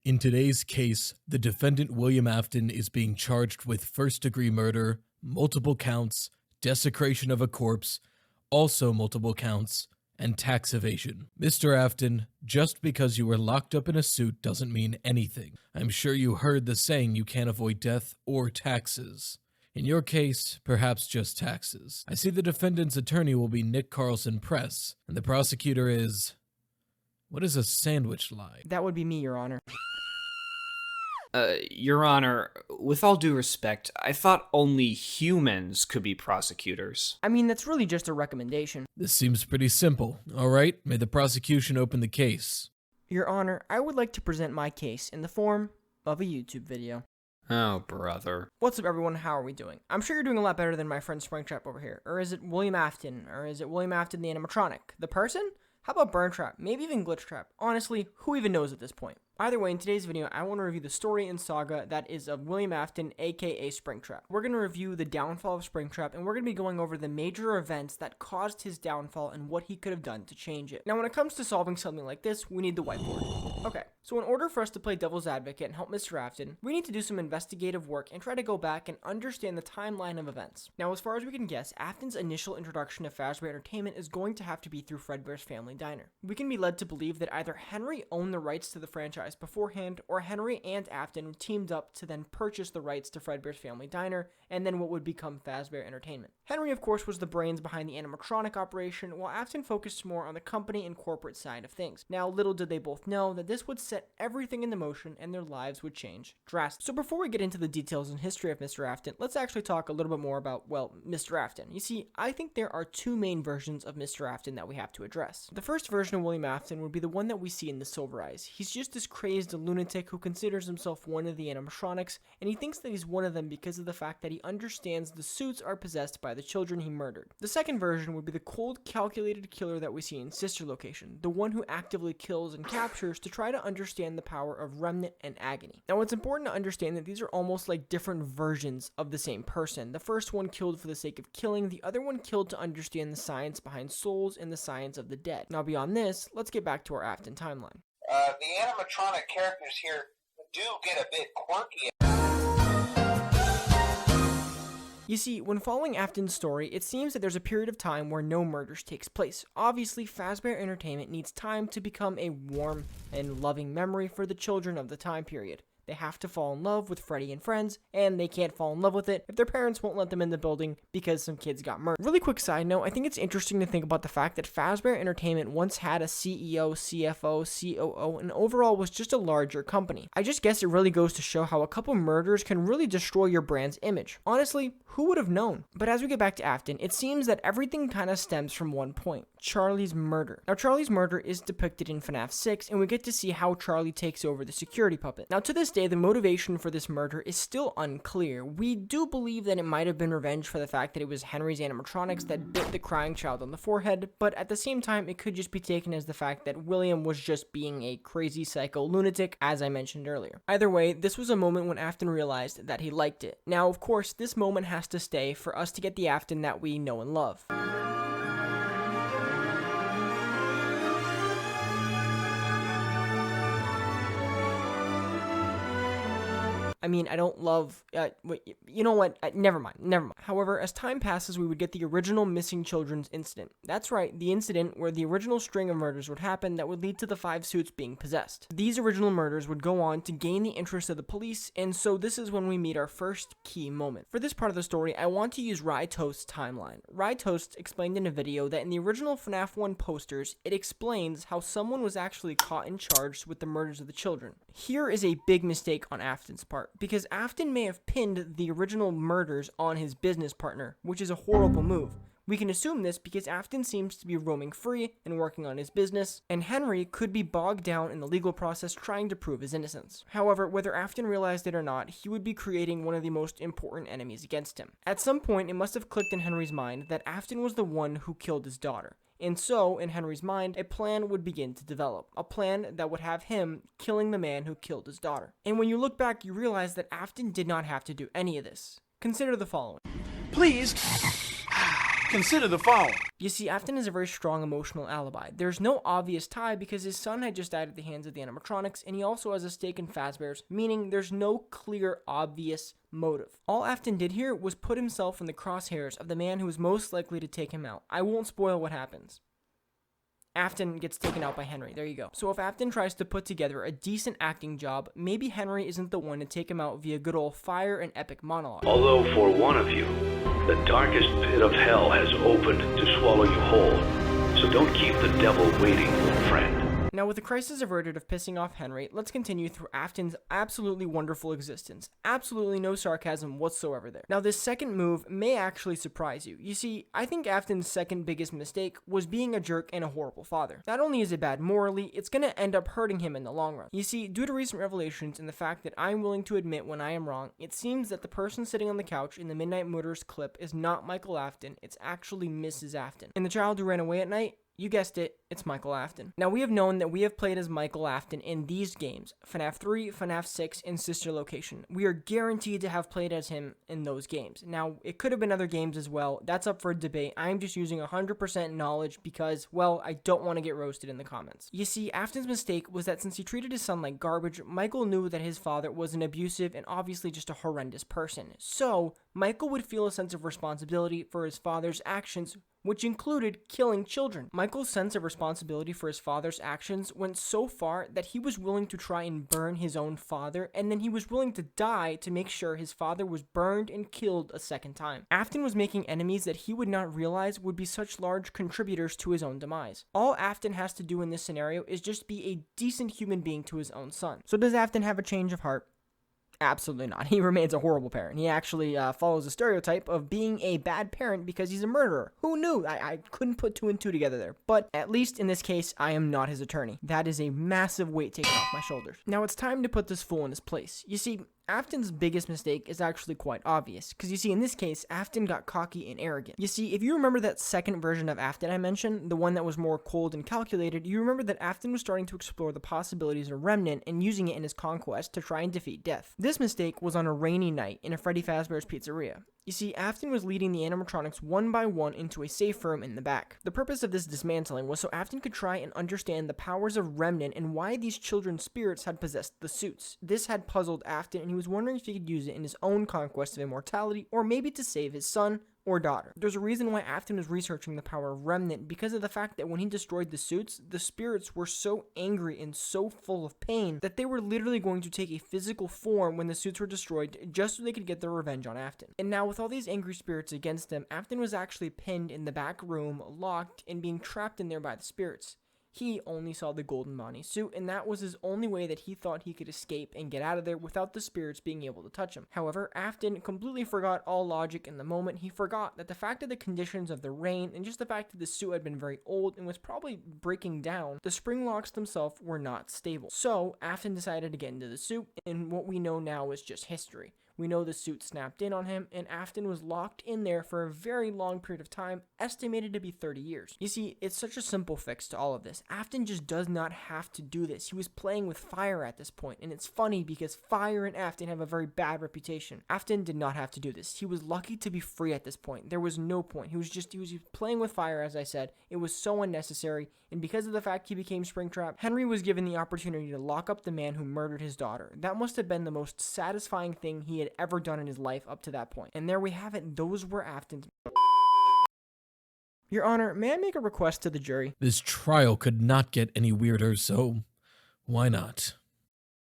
In today's case, the defendant William Afton is being charged with first-degree murder, multiple counts, desecration of a corpse, also multiple counts, and tax evasion. Mr. Afton, just because you were locked up in a suit doesn't mean anything. I'm sure you heard the saying you can't avoid death or taxes. In your case, perhaps just taxes. I see the defendant's attorney will be Nick Carlson Press, and the prosecutor is... What is a sandwich lie? That would be me, Your Honor. Your Honor, with all due respect, I thought only humans could be prosecutors. I mean, that's really just a recommendation. This seems pretty simple. All right, may the prosecution open the case. Your Honor, I would like to present my case in the form of a YouTube video. Oh, brother. What's up, everyone? How are we doing? I'm sure you're doing a lot better than my friend Springtrap over here. Or is it William Afton? Or is it William Afton the animatronic? The person? How about Burntrap? Maybe even Glitchtrap? Honestly, who even knows at this point? Either way, in today's video, I want to review the story and saga that is of William Afton, aka Springtrap. We're going to review the downfall of Springtrap, and we're going to be going over the major events that caused his downfall and what he could have done to change it. Now, when it comes to solving something like this, we need the whiteboard. Okay, so in order for us to play devil's advocate and help Mr. Afton, we need to do some investigative work and try to go back and understand the timeline of events. Now, as far as we can guess, Afton's initial introduction to Fazbear Entertainment is going to have to be through Fredbear's Family Diner. We can be led to believe that either Henry owned the rights to the franchise beforehand, or Henry and Afton teamed up to then purchase the rights to Fredbear's Family Diner, and then what would become Fazbear Entertainment. Henry, of course, was the brains behind the animatronic operation, while Afton focused more on the company and corporate side of things. Now, little did they both know that this would set everything into motion and their lives would change drastically. So before we get into the details and history of Mr. Afton, let's actually talk a little bit more about, well, Mr. Afton. You see, I think there are two main versions of Mr. Afton that we have to address. The first version of William Afton would be the one that we see in the Silver Eyes. He's just this crazed lunatic who considers himself one of the animatronics, and he thinks that he's one of them because of the fact that he understands the suits are possessed by the children he murdered. The second version would be the cold, calculated killer that we see in Sister Location, the one who actively kills and captures to try to understand the power of Remnant and Agony. Now, it's important to understand that these are almost like different versions of the same person. The first one killed for the sake of killing, the other one killed to understand the science behind souls and the science of the dead. Now, beyond this, let's get back to our Afton timeline. The animatronic characters here do get a bit quirky. You see, when following Afton's story, it seems that there's a period of time where no murders takes place. Obviously, Fazbear Entertainment needs time to become a warm and loving memory for the children of the time period. They have to fall in love with Freddy and friends, and they can't fall in love with it if their parents won't let them in the building because some kids got murdered. Really quick side note, I think it's interesting to think about the fact that Fazbear Entertainment once had a CEO, CFO, COO, and overall was just a larger company. I just guess it really goes to show how a couple murders can really destroy your brand's image. Honestly, who would have known? But as we get back to Afton, it seems that everything kind of stems from one point: Charlie's murder. Now, Charlie's murder is depicted in FNAF 6, and we get to see how Charlie takes over the security puppet. Now, to this day, the motivation for this murder is still unclear. We do believe that it might have been revenge for the fact that it was Henry's animatronics that bit the crying child on the forehead, but at the same time, it could just be taken as the fact that William was just being a crazy psycho lunatic, as I mentioned earlier. Either way, this was a moment when Afton realized that he liked it. Now, of course, this moment has to stay for us to get the Afton that we know and love. I mean, I don't love, you know what, never mind. However, as time passes, we would get the original missing children's incident. That's right, the incident where the original string of murders would happen that would lead to the 5 suits being possessed. These original murders would go on to gain the interest of the police, and so this is when we meet our first key moment. For this part of the story, I want to use Rye Toast's timeline. Rye Toast explained in a video that in the original FNAF 1 posters, it explains how someone was actually caught and charged with the murders of the children. Here is a big mistake on Afton's part, because Afton may have pinned the original murders on his business partner, which is a horrible move. We can assume this because Afton seems to be roaming free and working on his business, and Henry could be bogged down in the legal process trying to prove his innocence. However, whether Afton realized it or not, he would be creating one of the most important enemies against him. At some point, it must have clicked in Henry's mind that Afton was the one who killed his daughter. And so, in Henry's mind, a plan would begin to develop. A plan that would have him killing the man who killed his daughter. And when you look back, you realize that Afton did not have to do any of this. Consider the following. Please. Consider the following. You see, Afton has a very strong emotional alibi. There's no obvious tie because his son had just died at the hands of the animatronics, and he also has a stake in Fazbear's, meaning there's no clear, obvious motive. All Afton did here was put himself in the crosshairs of the man who is most likely to take him out. I won't spoil what happens. Afton gets taken out by Henry. There you go. So if Afton tries to put together a decent acting job, maybe Henry isn't the one to take him out via good old fire and epic monologue. Although for one of you, the darkest pit of hell has opened to swallow you whole. So don't keep the devil waiting, old friend. Now, with the crisis averted of pissing off Henry, let's continue through Afton's absolutely wonderful existence. Absolutely no sarcasm whatsoever there. Now, this second move may actually surprise you. You see, I think Afton's second biggest mistake was being a jerk and a horrible father. Not only is it bad morally, it's going to end up hurting him in the long run. You see, due to recent revelations and the fact that I'm willing to admit when I am wrong, it seems that the person sitting on the couch in the Midnight Murders clip is not Michael Afton, it's actually Mrs. Afton. And the child who ran away at night, you guessed it, it's Michael Afton. Now, we have known that we have played as Michael Afton in these games, FNAF 3, FNAF 6, and Sister Location. We are guaranteed to have played as him in those games. Now, it could have been other games as well. That's up for debate. I'm just using 100% knowledge because, well, I don't want to get roasted in the comments. You see, Afton's mistake was that since he treated his son like garbage, Michael knew that his father was an abusive and obviously just a horrendous person. So, Michael would feel a sense of responsibility for his father's actions, which included killing children. Michael's sense of responsibility for his father's actions went so far that he was willing to try and burn his own father, and then he was willing to die to make sure his father was burned and killed a second time. Afton was making enemies that he would not realize would be such large contributors to his own demise. All Afton has to do in this scenario is just be a decent human being to his own son. So does Afton have a change of heart? Absolutely not. He remains a horrible parent. He actually follows the stereotype of being a bad parent because he's a murderer. Who knew? I couldn't put two and two together there. But at least in this case, I am not his attorney. That is a massive weight taken off my shoulders. Now it's time to put this fool in his place. You see, Afton's biggest mistake is actually quite obvious, because you see, in this case, Afton got cocky and arrogant. You see, if you remember that second version of Afton I mentioned, the one that was more cold and calculated, you remember that Afton was starting to explore the possibilities of Remnant and using it in his conquest to try and defeat death. This mistake was on a rainy night in a Freddy Fazbear's Pizzeria. You see, Afton was leading the animatronics one by one into a safe room in the back. The purpose of this dismantling was so Afton could try and understand the powers of Remnant and why these children's spirits had possessed the suits. This had puzzled Afton, and he was wondering if he could use it in his own conquest of immortality, or maybe to save his son or daughter. There's a reason why Afton was researching the power of Remnant, because of the fact that when he destroyed the suits, the spirits were so angry and so full of pain that they were literally going to take a physical form when the suits were destroyed just so they could get their revenge on Afton. And now with all these angry spirits against them, Afton was actually pinned in the back room, locked, and being trapped in there by the spirits. He only saw the golden Bonnie suit, and that was his only way that he thought he could escape and get out of there without the spirits being able to touch him. However, Afton completely forgot all logic in the moment. He forgot that the fact of the conditions of the rain and just the fact that the suit had been very old and was probably breaking down, the spring locks themselves were not stable. So, Afton decided to get into the suit, and what we know now is just history. We know the suit snapped in on him, and Afton was locked in there for a very long period of time, estimated to be 30 years. You see, it's such a simple fix to all of this. Afton just does not have to do this. He was playing with fire at this point, and it's funny because fire and Afton have a very bad reputation. Afton did not have to do this. He was lucky to be free at this point. There was no point. He was playing with fire, as I said. It was so unnecessary, and because of the fact he became Springtrap, Henry was given the opportunity to lock up the man who murdered his daughter. That must have been the most satisfying thing he had ever done in his life up to that point. And there we have it. Those were Afton's. Your Honor, may I make a request to the jury? This trial could not get any weirder, so why not?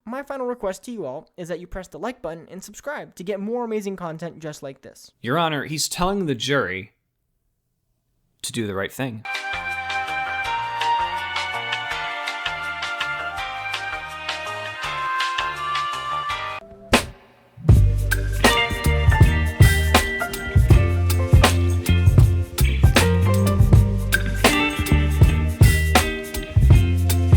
My final request to you all is that you press the like button and subscribe to get more amazing content just like this. Your Honor, he's telling the jury to do the right thing.